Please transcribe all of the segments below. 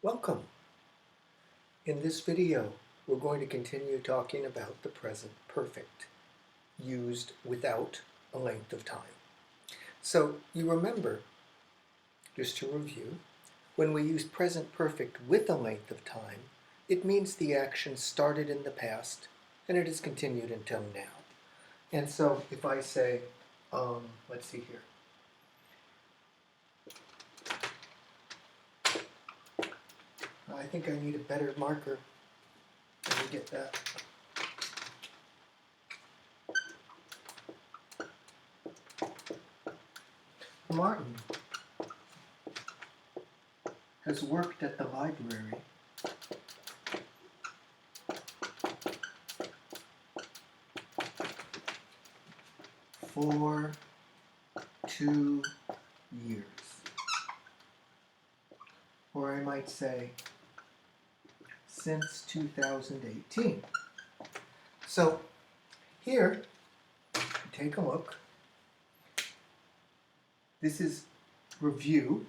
Welcome. In this video, we're going to continue talking about the present perfect, used without a length of time. So you remember, just to review, when we use present perfect with a length of time, it means the action started in the past and it has continued until now. And so if I say, let's see here. I think I need a better marker. Let me get that. Martin has worked at the library for 2 years. Or I might say, since 2018. So here, take a look. This is review.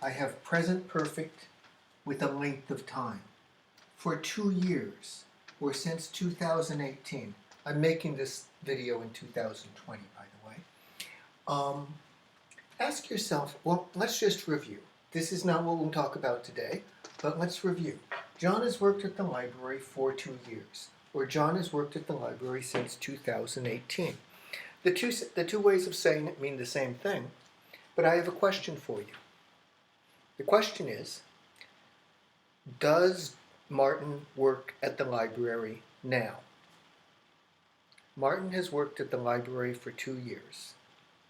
I have present perfect with a length of time for 2 years, or since 2018. I'm making this video in 2020, by the way. Ask yourself, well, let's just review. This is not what we'll talk about today, but let's review. John has worked at the library for 2 years, or John has worked at the library since 2018. The two ways of saying it mean the same thing, but I have a question for you. The question is, does Martin work at the library now? Martin has worked at the library for 2 years.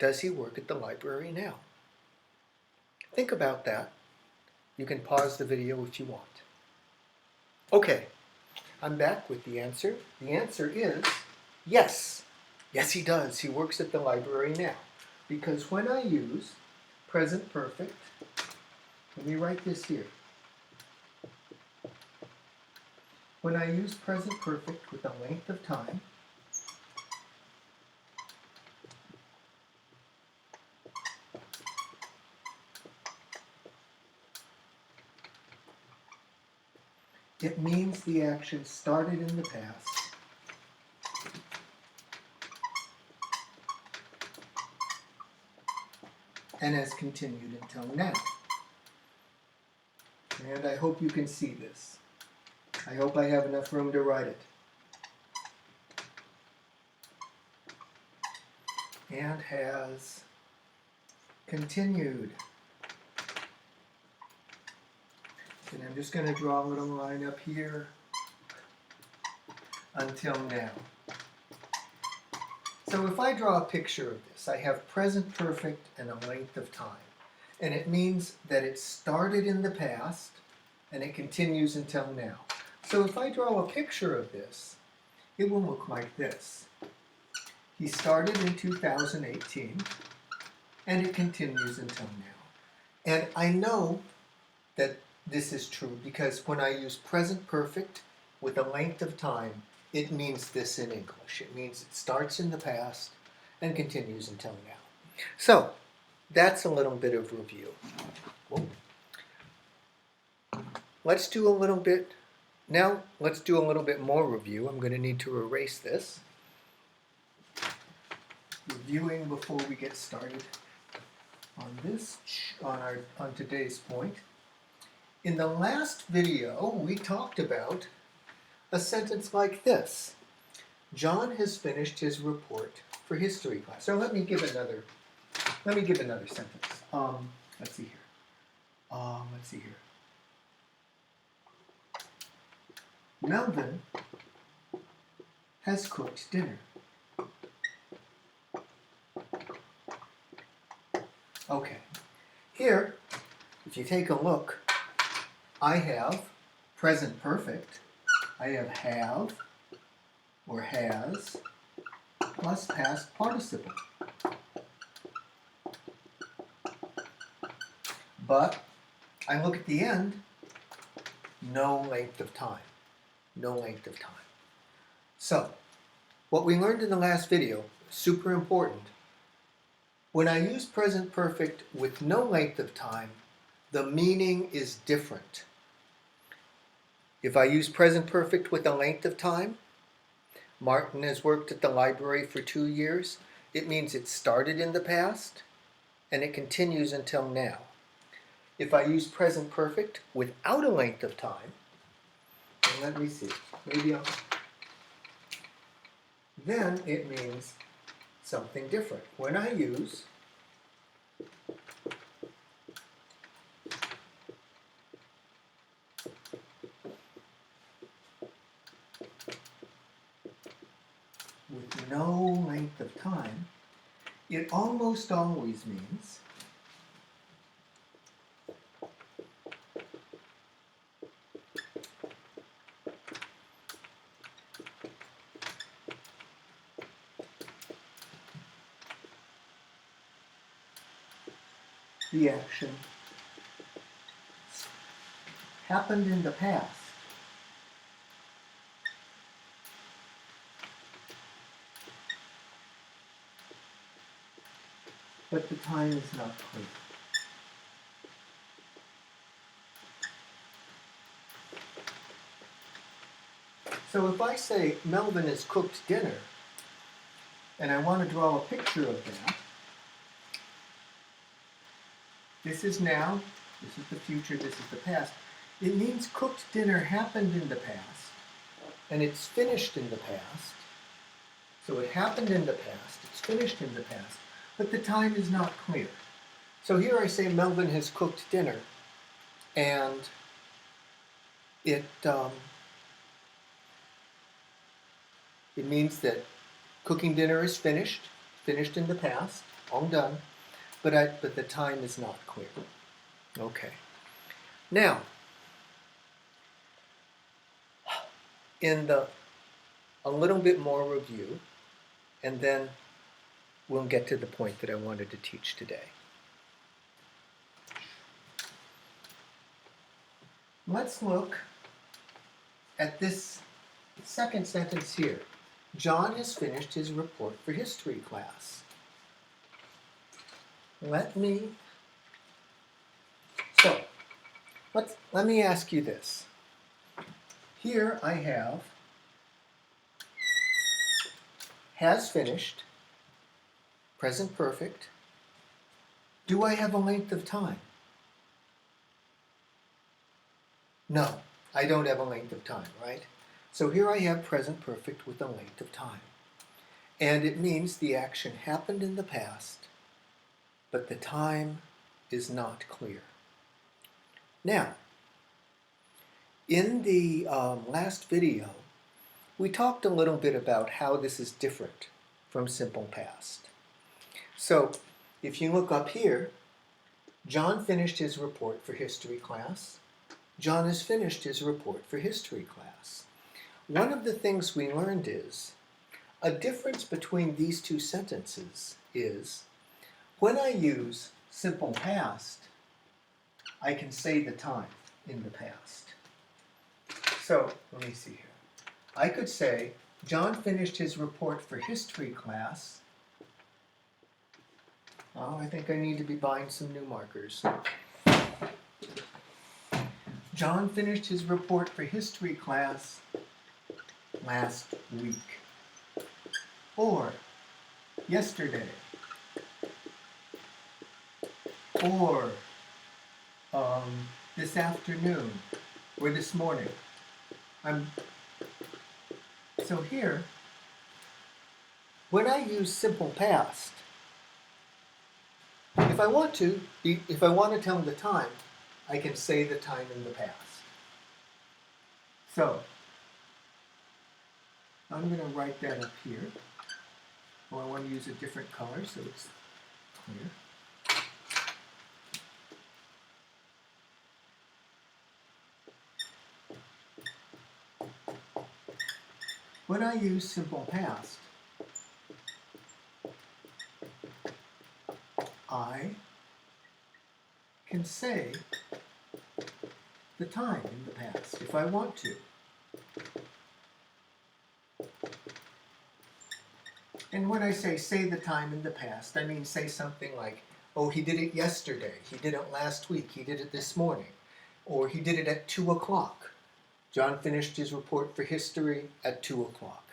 Does he work at the library now? Think about that. You can pause the video if you want. Okay, I'm back with the answer. The answer is yes. Yes, he does. He works at the library now. Because when I use present perfect, let me write this here. When I use present perfect with a length of time, it means the action started in the past and has continued until now. And I hope you can see this. I hope I have enough room to write it. And has continued. And I'm just going to draw a little line up here until now. So if I draw a picture of this, I have present perfect and a length of time. And it means that it started in the past and it continues until now. So if I draw a picture of this, it will look like this. He started in 2018 and it continues until now. And I know that this is true because when I use present perfect with a length of time, it means this in English. It means it starts in the past and continues until now. So that's a little bit of review. Let's do a little bit more review. I'm going to need to erase this. Reviewing before we get started on today's point. In the last video, we talked about a sentence like this. John has finished his report for history class. So let me give another sentence. Let's see here. Melvin has cooked dinner. Okay. Here, if you take a look, I have present perfect. I have or has plus past participle. But I look at the end, no length of time. No length of time. So, what we learned in the last video, super important. When I use present perfect with no length of time, the meaning is different. If I use present perfect with a length of time, Martin has worked at the library for 2 years. It means it started in the past and it continues until now. If I use present perfect without a length of time, and let me see, then it means something different. When I use with no length of time, it almost always means the action happened in the past, but the time is not clear. So if I say Melvin has cooked dinner, and I want to draw a picture of that, this is now, this is the future, this is the past. It means cooked dinner happened in the past, and it's finished in the past. So it happened in the past, it's finished in the past, but the time is not clear. So here I say Melvin has cooked dinner, and it means that cooking dinner is finished in the past, all done, but the time is not clear. Okay. Now, a little bit more review, and then we'll get to the point that I wanted to teach today. Let's look at this second sentence here. John has finished his report for history class. Let me ask you this. Here I have has finished, present perfect. Do I have a length of time? No, I don't have a length of time, right? So here I have present perfect with a length of time. And it means the action happened in the past, but the time is not clear. Now, in the last video, we talked a little bit about how this is different from simple past. So, if you look up here, John finished his report for history class. John has finished his report for history class. One of the things we learned is a difference between these two sentences is when I use simple past, I can say the time in the past. So, let me see here. I could say, John finished his report for history class. Oh, I think I need to be buying some new markers. John finished his report for history class last week. Or yesterday. Or this afternoon. Or this morning. So here, when I use simple past, if I want to tell the time, I can say the time in the past. So, I'm going to write that up here. Well, I want to use a different color so it's clear. When I use simple past, I can say the time in the past if I want to. And when I say the time in the past, I mean say something like, oh, he did it yesterday, he did it last week, he did it this morning, or he did it at 2 o'clock. John finished his report for history at 2 o'clock.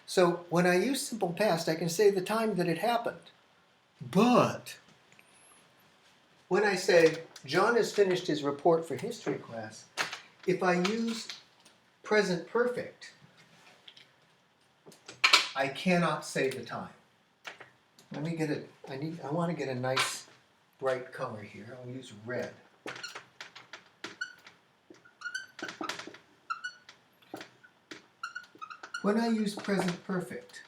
So when I use simple past, I can say the time that it happened. But when I say John has finished his report for history class, if I use present perfect, I cannot say the time. Let me get it. I want to get a nice bright color here. I'll use red. When I use present perfect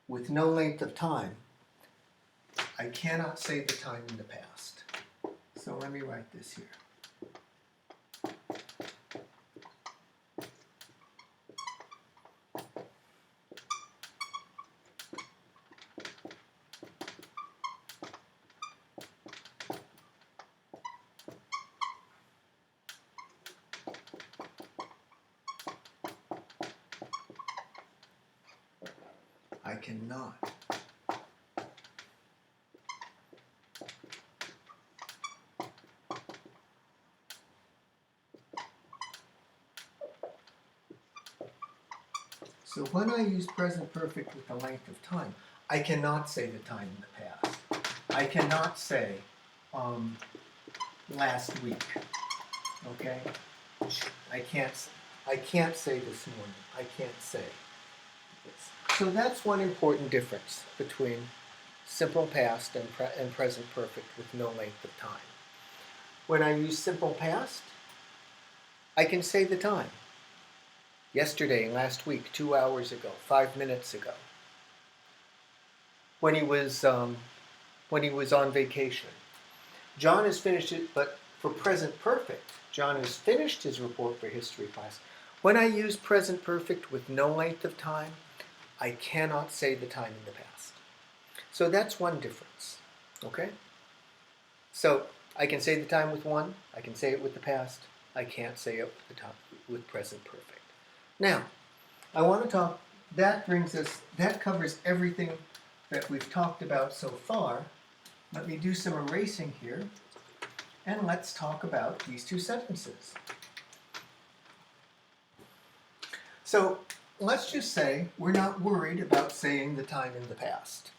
with no length of time, I cannot say the time in the past. So let me write this here. I cannot. So when I use present perfect with the length of time, I cannot say the time in the past. I cannot say last week. Okay? I can't say this morning. I can't say. So that's one important difference between simple past and present perfect with no length of time. When I use simple past, I can say the time. Yesterday, last week, 2 hours ago, 5 minutes ago. When he was on vacation. John has finished it, but for present perfect, John has finished his report for history class. When I use present perfect with no length of time, I cannot say the time in the past. So that's one difference, okay? So I can say the time with one, I can say it with the past, I can't say it with the time with present perfect. Now, I want to talk, that covers everything that we've talked about so far. Let me do some erasing here, and let's talk about these two sentences. So let's just say we're not worried about saying the time in the past.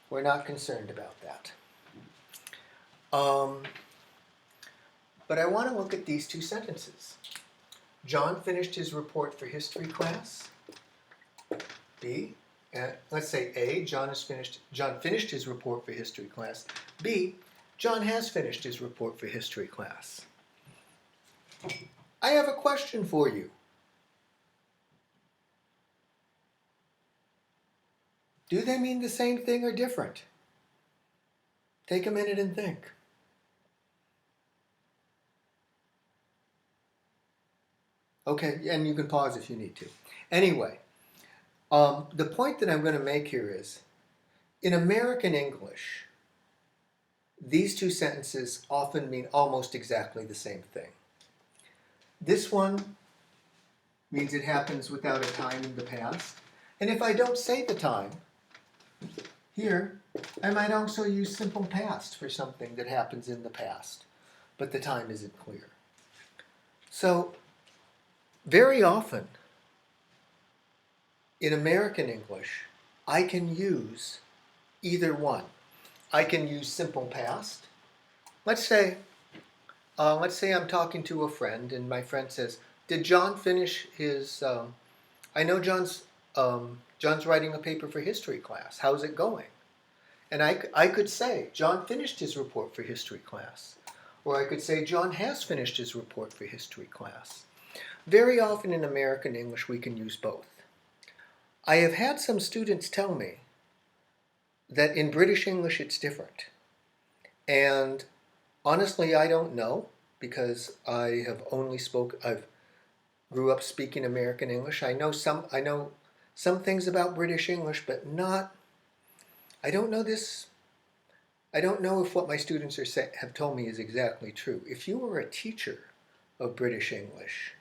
We're not concerned about that. But I want to look at these two sentences. John finished his report for history class. B, let's say A, John finished his report for history class. B, John has finished his report for history class. I have a question for you. Do they mean the same thing or different? Take a minute and think. Okay, and you can pause if you need to. Anyway, the point that I'm going to make here is, in American English, these two sentences often mean almost exactly the same thing. This one means it happens without a time in the past. And if I don't say the time, here, I might also use simple past for something that happens in the past, but the time isn't clear. So, very often, in American English, I can use either one. I can use simple past. Let's say I'm talking to a friend, and my friend says, "Did John finish his? I know John's writing a paper for history class. How's it going?" And I could say, "John finished his report for history class," or I could say, "John has finished his report for history class." Very often in American English, we can use both. I have had some students tell me that in British English it's different. And honestly, I don't know, because I grew up speaking American English. I know some things about British English, but I don't know this. I don't know if what my students have told me is exactly true. If you were a teacher of British English,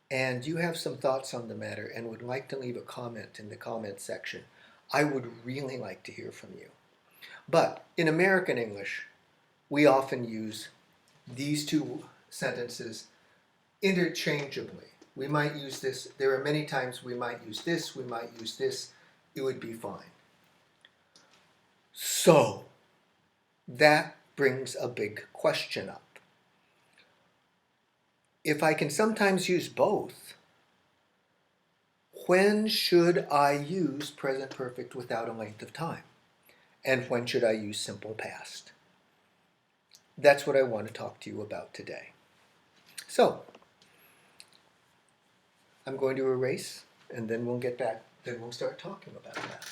and you have some thoughts on the matter and would like to leave a comment in the comment section, I would really like to hear from you. But in American English, we often use these two sentences interchangeably. We might use this, there are many times we might use this, we might use this, it would be fine. So, that brings a big question up. If I can sometimes use both, when should I use present perfect without a length of time? And when should I use simple past? That's what I want to talk to you about today. So, I'm going to erase, and then we'll get back, then we'll start talking about that.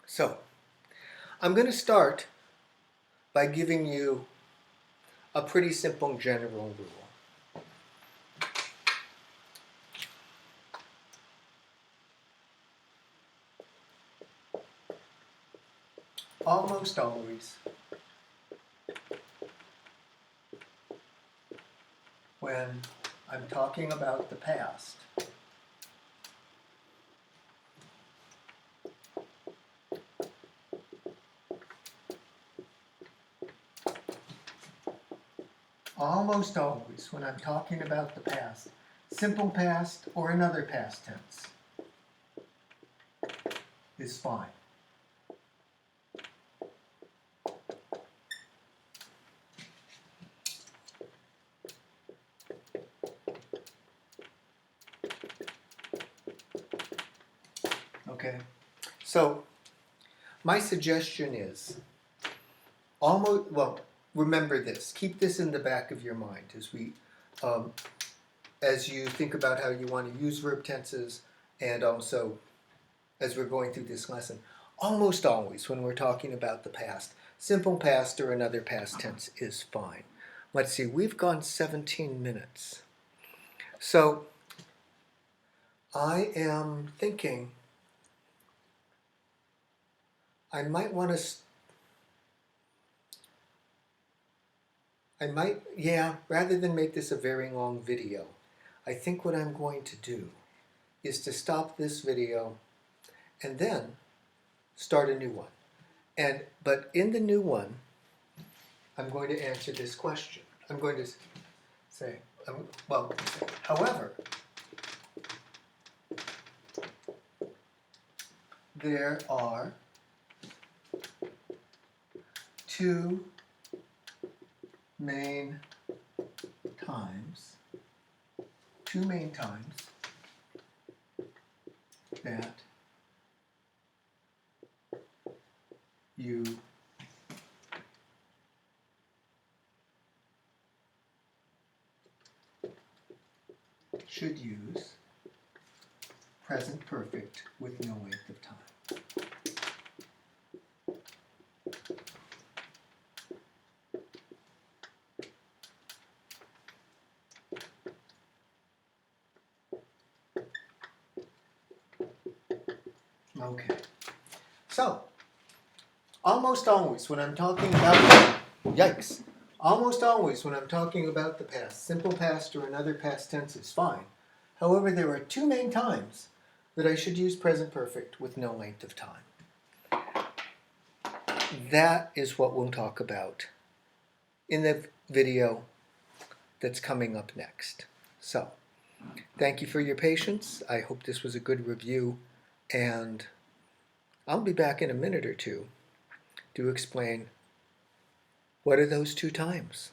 So, I'm going to start by giving you a pretty simple general rule. Almost always, when I'm talking about the past, almost always when I'm talking about the past, simple past or another past tense is fine. Okay, so my suggestion is almost, well, remember this, keep this in the back of your mind as you think about how you want to use verb tenses, and also as we're going through this lesson. Almost always when we're talking about the past, simple past or another past tense is fine. Let's see, we've gone 17 minutes. So I am thinking I might want to, rather than make this a very long video, I think what I'm going to do is to stop this video and then start a new one. But in the new one, I'm going to answer this question. I'm going to say, however, there are two main times that you should use present perfect with no length of time. Okay, so almost always when I'm talking about, almost always when I'm talking about the past, simple past or another past tense is fine. However, there are two main times that I should use present perfect with no length of time. That is what we'll talk about in the video that's coming up next. So, thank you for your patience. I hope this was a good review, and I'll be back in a minute or two to explain what are those two times.